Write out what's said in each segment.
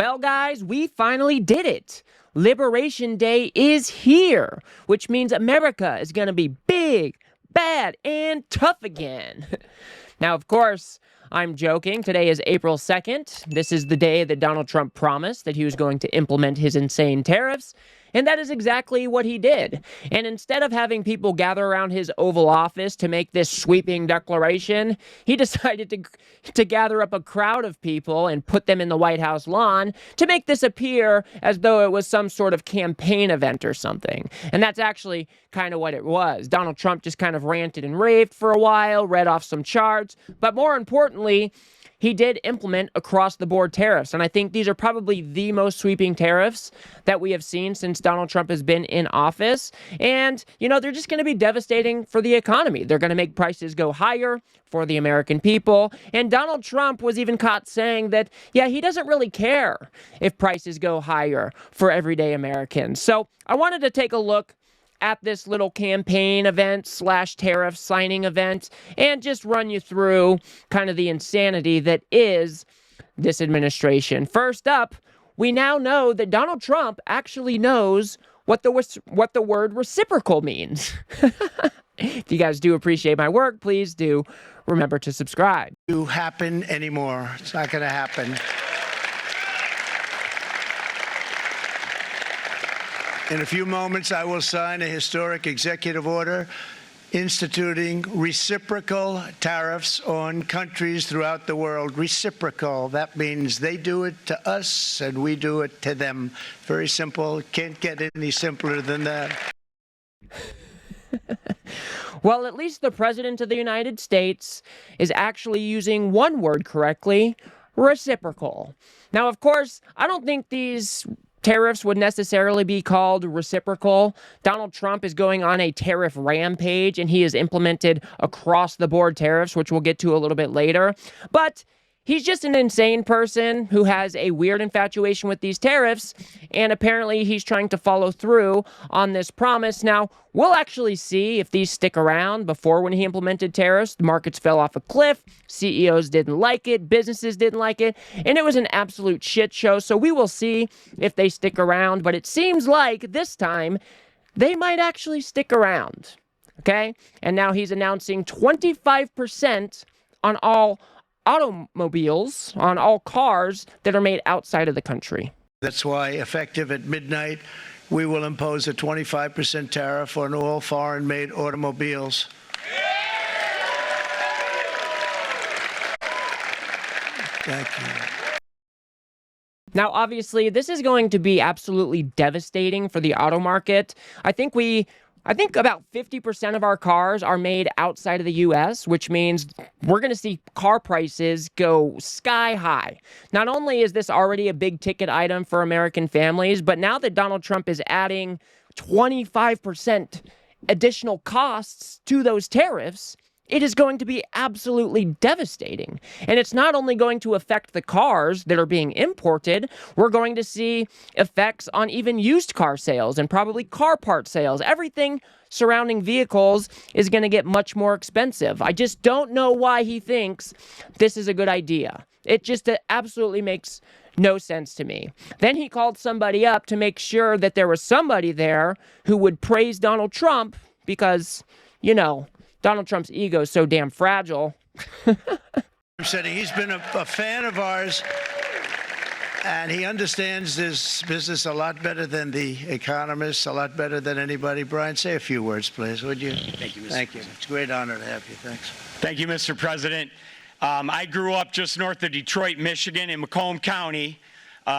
Well, guys, we finally did it. Liberation Day is here, which means America is going to be big, bad, and tough again. Now, of course, I'm joking. Today is April 2nd. This is the day that Donald Trump promised that he was going to implement his insane tariffs, and that is exactly what he did. And instead of having people gather around his Oval Office to make this sweeping declaration, he decided to gather up a crowd of people and put them in the White House lawn to make this appear as though it was some sort of campaign event or something. And that's actually kind of what it was. Donald Trump just kind of ranted and raved for a while, read off some charts, but more importantly, he did implement across-the-board tariffs, and I think these are probably the most sweeping tariffs that we have seen since Donald Trump has been in office. And, they're just going to be devastating for the economy. They're going to make prices go higher for the American people. And Donald Trump was even caught saying that, he doesn't really care if prices go higher for everyday Americans. So I wanted to take a look at this little campaign event / tariff signing event and just run you through kind of the insanity that is this administration. First up, we now know that Donald Trump actually knows what the word reciprocal means. If you guys do appreciate my work, please do remember to subscribe. To happen anymore. It's not going to happen. In a few moments, I will sign a historic executive order instituting reciprocal tariffs on countries throughout the world. Reciprocal, that means they do it to us and we do it to them. Very simple. Can't get any simpler than that. Well, at least the President of the United States is actually using one word correctly: reciprocal. Now, of course, I don't think these tariffs would necessarily be called reciprocal. Donald Trump is going on a tariff rampage, and he has implemented across-the-board tariffs, which we'll get to a little bit later. But he's just an insane person who has a weird infatuation with these tariffs, and apparently he's trying to follow through on this promise. Now, we'll actually see if these stick around. Before, when he implemented tariffs, the markets fell off a cliff, CEOs didn't like it, businesses didn't like it, and it was an absolute shit show. So we will see if they stick around, but it seems like this time they might actually stick around, okay? And now he's announcing 25% on all automobiles, on all cars that are made outside of the country. That's why, effective at midnight, we will impose a 25% tariff on all foreign-made automobiles. Thank you. Now, obviously, this is going to be absolutely devastating for the auto market. I think about 50% of our cars are made outside of the U.S., which means we're going to see car prices go sky high. Not only is this already a big ticket item for American families, but now that Donald Trump is adding 25% additional costs to those tariffs, it is going to be absolutely devastating. And it's not only going to affect the cars that are being imported, we're going to see effects on even used car sales and probably car part sales. Everything surrounding vehicles is going to get much more expensive. I just don't know why he thinks this is a good idea. It just absolutely makes no sense to me. Then he called somebody up to make sure that there was somebody there who would praise Donald Trump because, Donald Trump's ego is so damn fragile. Said he's been a fan of ours, and he understands this business a lot better than the economists, a lot better than anybody. Brian, say a few words, please, would you? Thank you, Mr. Thank you. It's a great honor to have you. Thanks. Thank you, Mr. President. I grew up just north of Detroit, Michigan, in Macomb County,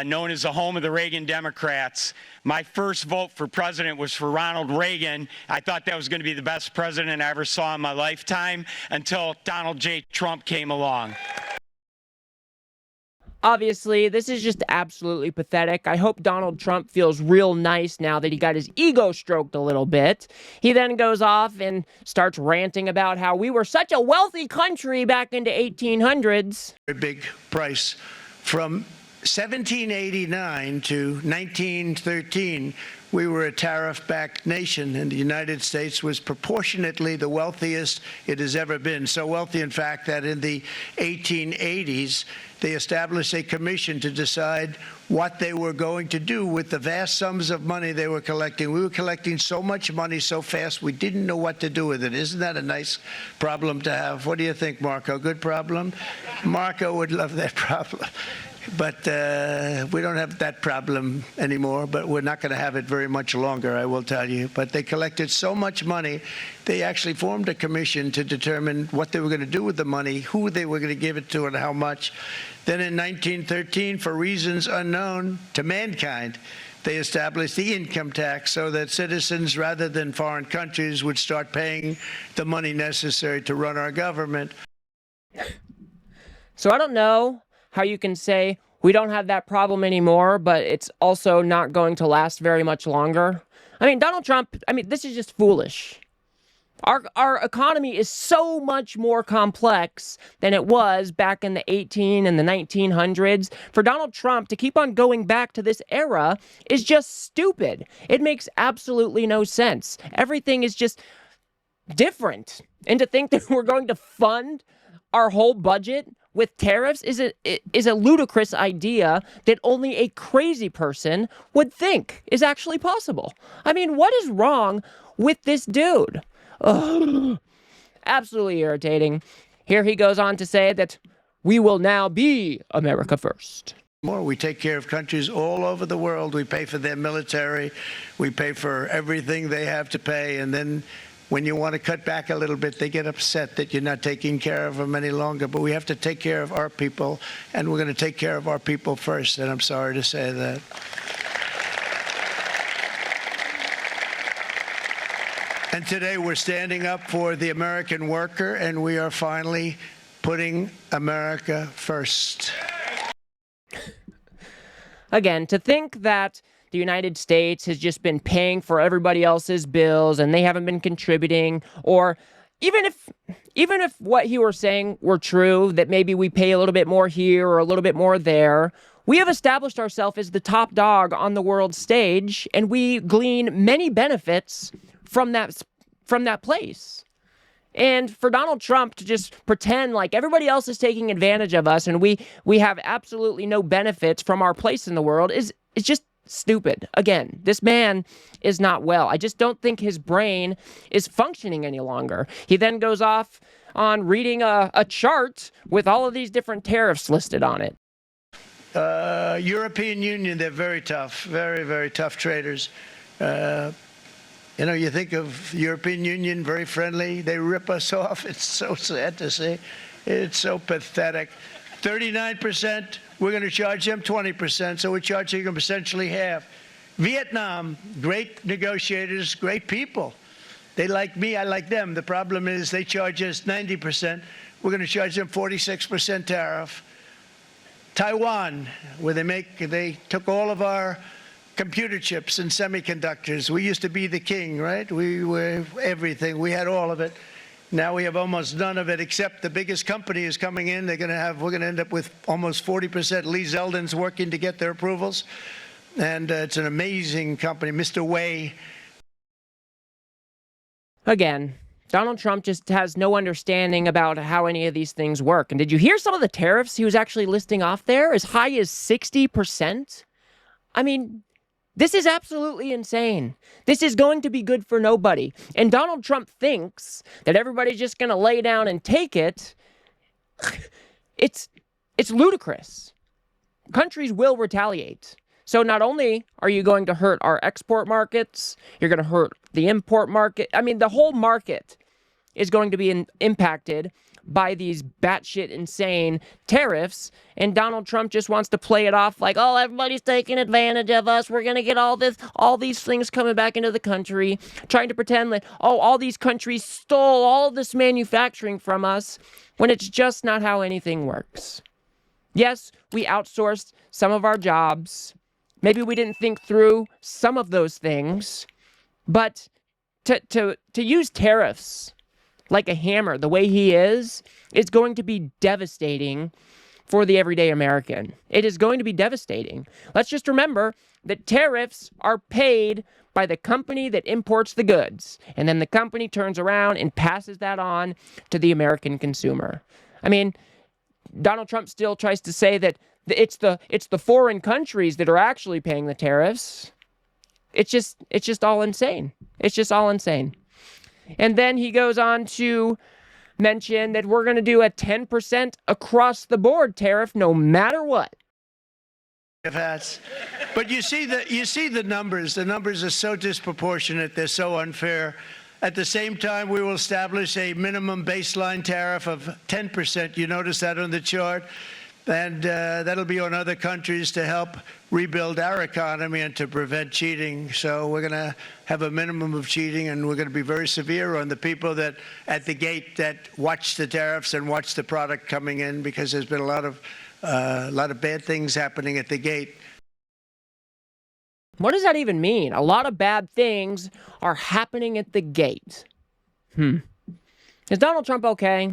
known as the home of the Reagan Democrats. My first vote for president was for Ronald Reagan. I thought that was going to be the best president I ever saw in my lifetime until Donald J. Trump came along. Obviously, this is just absolutely pathetic. I hope Donald Trump feels real nice now that he got his ego stroked a little bit. He then goes off and starts ranting about how we were such a wealthy country back in the 1800s. A big price from 1789 to 1913, we were a tariff-backed nation, and the United States was proportionately the wealthiest it has ever been. So wealthy, in fact, that in the 1880s, they established a commission to decide what they were going to do with the vast sums of money they were collecting. We were collecting so much money so fast, we didn't know what to do with it. Isn't that a nice problem to have? What do you think, Marco? Good problem? Marco would love that problem. But we don't have that problem anymore, but we're not going to have it very much longer, I will tell you. But they collected so much money, they actually formed a commission to determine what they were going to do with the money, who they were going to give it to, and how much. Then in 1913, for reasons unknown to mankind, they established the income tax so that citizens, rather than foreign countries, would start paying the money necessary to run our government. So I don't know how you can say we don't have that problem anymore, but it's also not going to last very much longer. I mean, Donald Trump, this is just foolish. Our economy is so much more complex than it was back in the 18 and the 1900s. For Donald Trump to keep on going back to this era is just stupid. It makes absolutely no sense. Everything is just different. And to think that we're going to fund our whole budget with tariffs is a ludicrous idea that only a crazy person would think is actually possible. I mean, what is wrong with this dude? Ugh. Absolutely irritating. Here he goes on to say that we will now be America first. We take care of countries all over the world. We pay for their military. We pay for everything they have to pay. And then when you want to cut back a little bit, they get upset that you're not taking care of them any longer. But we have to take care of our people, and we're going to take care of our people first. And I'm sorry to say that. And today we're standing up for the American worker, and we are finally putting America first. Again, to think that the United States has just been paying for everybody else's bills and they haven't been contributing, or even if what he was saying were true, that maybe we pay a little bit more here or a little bit more there, we have established ourselves as the top dog on the world stage, and we glean many benefits from that place. And for Donald Trump to just pretend like everybody else is taking advantage of us and we have absolutely no benefits from our place in the world is just stupid. Again, this man is not well. I just don't think his brain is functioning any longer. He then goes off on reading a chart with all of these different tariffs listed on it. European Union, they're very tough, very, very tough traders. You think of European Union, very friendly. They rip us off. It's so sad to see. It's so pathetic. 39%, we're going to charge them 20%, so we're charging them essentially half. Vietnam, great negotiators, great people. They like me, I like them. The problem is they charge us 90%. We're going to charge them 46% tariff. Taiwan, where they took all of our computer chips and semiconductors. We used to be the king, right? We were everything. We had all of it. Now we have almost none of it, except the biggest company is coming in. We're going to end up with almost 40%. Lee Zeldin's working to get their approvals. And it's an amazing company, Mr. Wei. Again, Donald Trump just has no understanding about how any of these things work. And did you hear some of the tariffs he was actually listing off there? As high as 60%? I mean, this is absolutely insane. This is going to be good for nobody. And Donald Trump thinks that everybody's just going to lay down and take it. It's ludicrous. Countries will retaliate. So not only are you going to hurt our export markets, you're going to hurt the import market. I mean, the whole market is going to be impacted by these batshit insane tariffs, and Donald Trump just wants to play it off like, oh, everybody's taking advantage of us. We're going to get all these things coming back into the country, trying to pretend like, oh, all these countries stole all this manufacturing from us, when it's just not how anything works. Yes, we outsourced some of our jobs. Maybe we didn't think through some of those things, but to use tariffs like a hammer, the way he is going to be devastating for the everyday American. It is going to be devastating. Let's just remember that tariffs are paid by the company that imports the goods, and then the company turns around and passes that on to the American consumer. I mean, Donald Trump still tries to say that it's the foreign countries that are actually paying the tariffs. It's just all insane. It's just all insane. And then he goes on to mention that we're going to do a 10% across the board tariff no matter what. But you see the numbers. The numbers are so disproportionate. They're so unfair. At the same time, we will establish a minimum baseline tariff of 10%. You notice that on the chart? And that'll be on other countries to help rebuild our economy and to prevent cheating. So we're going to have a minimum of cheating, and we're going to be very severe on the people that at the gate that watch the tariffs and watch the product coming in, because there's been a lot of bad things happening at the gate. What does that even mean? A lot of bad things are happening at the gate. Is Donald Trump okay?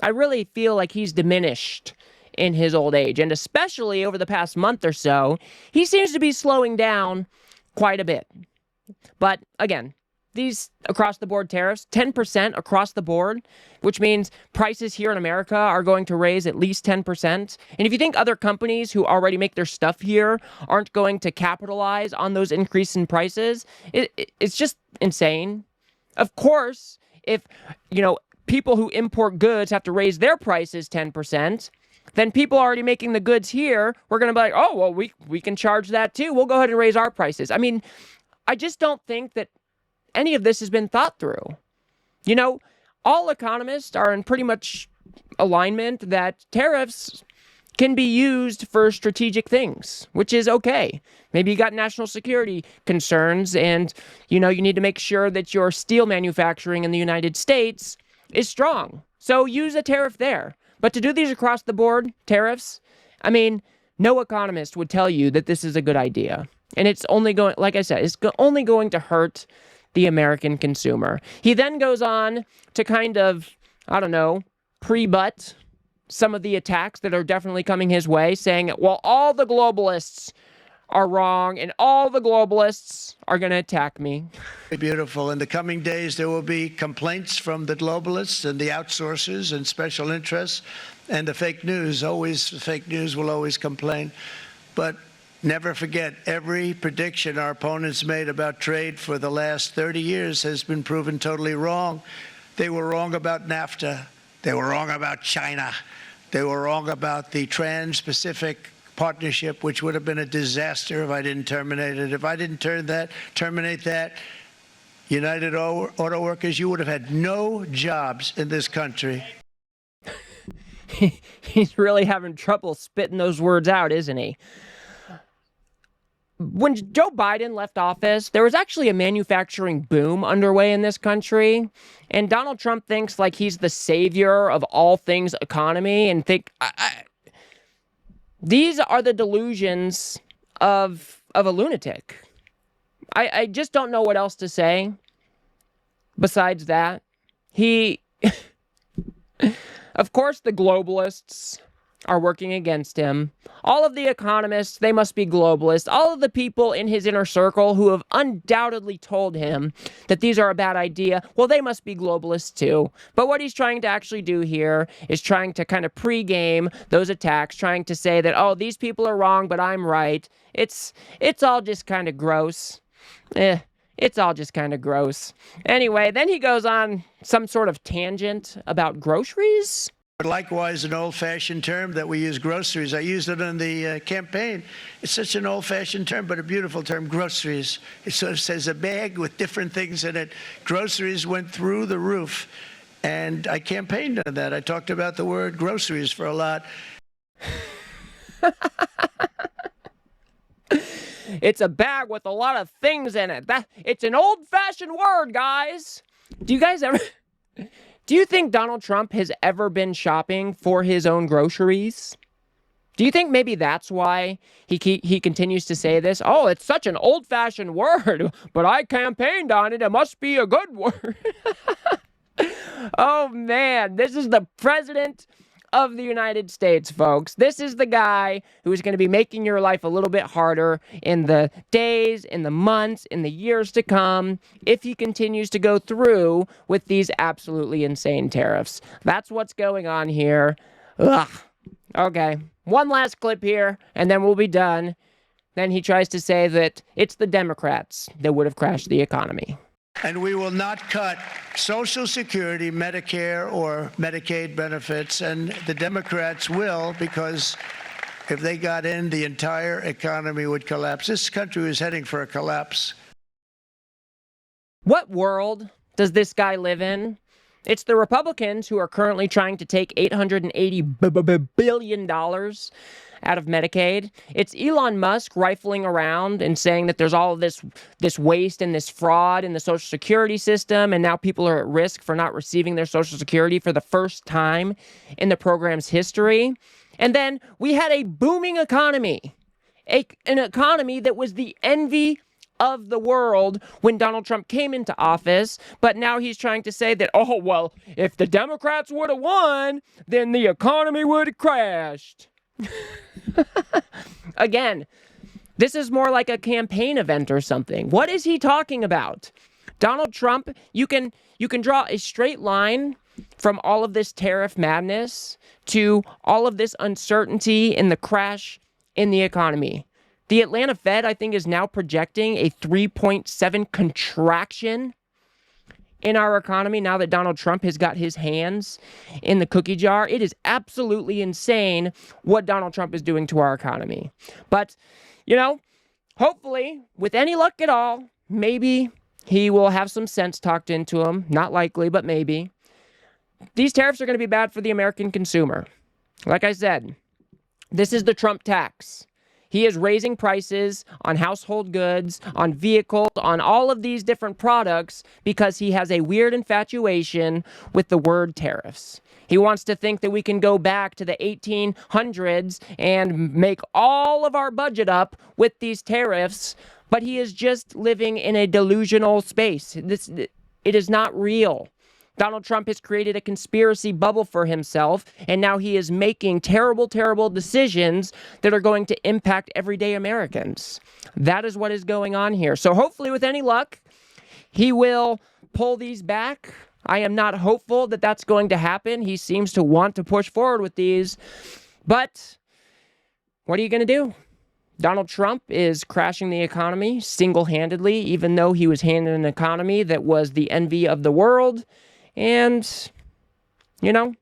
I really feel like he's diminished in his old age, and especially over the past month or so, he seems to be slowing down quite a bit. But again, these across-the-board tariffs, 10% across the board, which means prices here in America are going to raise at least 10%. And if you think other companies who already make their stuff here aren't going to capitalize on those increases in prices, it's just insane. Of course, if, people who import goods have to raise their prices 10%, then people already making the goods here, we're going to be like, oh, well, we can charge that too. We'll go ahead and raise our prices. I mean, I just don't think that any of this has been thought through. All economists are in pretty much alignment that tariffs can be used for strategic things, which is okay. Maybe you got national security concerns and, you need to make sure that your steel manufacturing in the United States is strong. So use a tariff there. But to do these across the board tariffs, I mean, no economist would tell you that this is a good idea. And it's only going, like I said, it's only going to hurt the American consumer. He then goes on to kind of, pre-butt some of the attacks that are definitely coming his way, saying, well, all the globalists are wrong and all the globalists are going to attack me. Beautiful. In the coming days, there will be complaints from the globalists and the outsourcers and special interests and the fake news. Fake news will always complain. But never forget, every prediction our opponents made about trade for the last 30 years has been proven totally wrong. They were wrong about NAFTA. They were wrong about China. They were wrong about the Trans-Pacific Partnership, which would have been a disaster if I didn't terminate it. If I didn't terminate that, United Auto Workers, you would have had no jobs in this country. He's really having trouble spitting those words out, isn't he? When Joe Biden left office, there was actually a manufacturing boom underway in this country. And Donald Trump thinks like he's the savior of all things economy and these are the delusions of a lunatic. I just don't know what else to say besides that. Of course, the globalists are working against him. All of the economists, they must be globalists. All of the people in his inner circle who have undoubtedly told him that these are a bad idea, well, they must be globalists too. But what he's trying to actually do here is trying to kind of pre-game those attacks, trying to say that, oh, these people are wrong, but I'm right. It's all just kind of gross. It's all just kind of gross. Anyway, then he goes on some sort of tangent about groceries. Likewise, an old-fashioned term that we use, groceries. I used it in the campaign. It's such an old-fashioned term, but a beautiful term, groceries. It sort of says a bag with different things in it. Groceries went through the roof, and I campaigned on that. I talked about the word groceries for a lot. It's a bag with a lot of things in it. It's an old-fashioned word, guys. Do you think Donald Trump has ever been shopping for his own groceries? Do you think maybe that's why he continues to say this? Oh, it's such an old-fashioned word, but I campaigned on it. It must be a good word. Oh, man, this is the president of the United States, folks. This is the guy who is going to be making your life a little bit harder in the days, in the months, in the years to come if he continues to go through with these absolutely insane tariffs. That's what's going on here. Ugh. Okay, one last clip here, and then we'll be done. Then he tries to say that it's the Democrats that would have crashed the economy. And we will not cut Social Security, Medicare, or Medicaid benefits. And the Democrats will, because if they got in, the entire economy would collapse. This country is heading for a collapse. What world does this guy live in? It's the Republicans who are currently trying to take $880 billion out of Medicaid. It's Elon Musk rifling around and saying that there's all of this waste and this fraud in the Social Security system, and now people are at risk for not receiving their Social Security for the first time in the program's history. And then we had a booming economy, an economy that was the envy of the world when Donald Trump came into office, but now he's trying to say that, oh, well, if the Democrats would have won, then the economy would have crashed. Again, this is more like a campaign event or something. What is he talking about? Donald Trump, you can draw a straight line from all of this tariff madness to all of this uncertainty in the crash in the economy. The Atlanta Fed, I think, is now projecting a 3.7 contraction in our economy now that Donald Trump has got his hands in the cookie jar. It is absolutely insane what Donald Trump is doing to our economy. But, hopefully, with any luck at all, maybe he will have some sense talked into him. Not likely, but maybe. These tariffs are going to be bad for the American consumer. Like I said, this is the Trump tax. He is raising prices on household goods, on vehicles, on all of these different products because he has a weird infatuation with the word tariffs. He wants to think that we can go back to the 1800s and make all of our budget up with these tariffs, but he is just living in a delusional space. It is not real. Donald Trump has created a conspiracy bubble for himself, and now he is making terrible, terrible decisions that are going to impact everyday Americans. That is what is going on here. So hopefully, with any luck, he will pull these back. I am not hopeful that that's going to happen. He seems to want to push forward with these. But what are you going to do? Donald Trump is crashing the economy single-handedly, even though he was handed an economy that was the envy of the world. And, the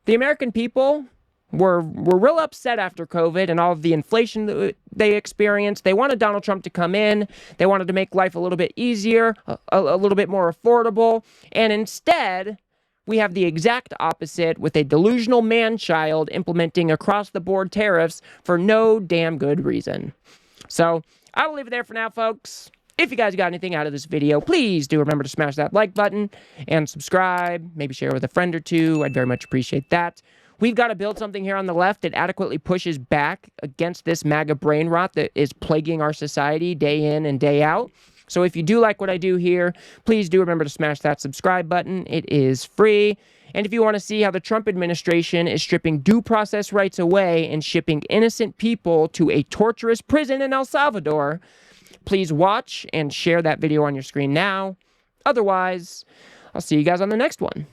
American people were real upset after COVID and all of the inflation that they experienced. They wanted Donald Trump to come in. They wanted to make life a little bit easier, a little bit more affordable. And instead, we have the exact opposite with a delusional man-child implementing across-the-board tariffs for no damn good reason. So I will leave it there for now, folks. If you guys got anything out of this video, please do remember to smash that like button and subscribe. Maybe share with a friend or two. I'd very much appreciate that. We've got to build something here on the left that adequately pushes back against this MAGA brain rot that is plaguing our society day in and day out. So if you do like what I do here, please do remember to smash that subscribe button. It is free. And if you want to see how the Trump administration is stripping due process rights away and shipping innocent people to a torturous prison in El Salvador, please watch and share that video on your screen now. Otherwise, I'll see you guys on the next one.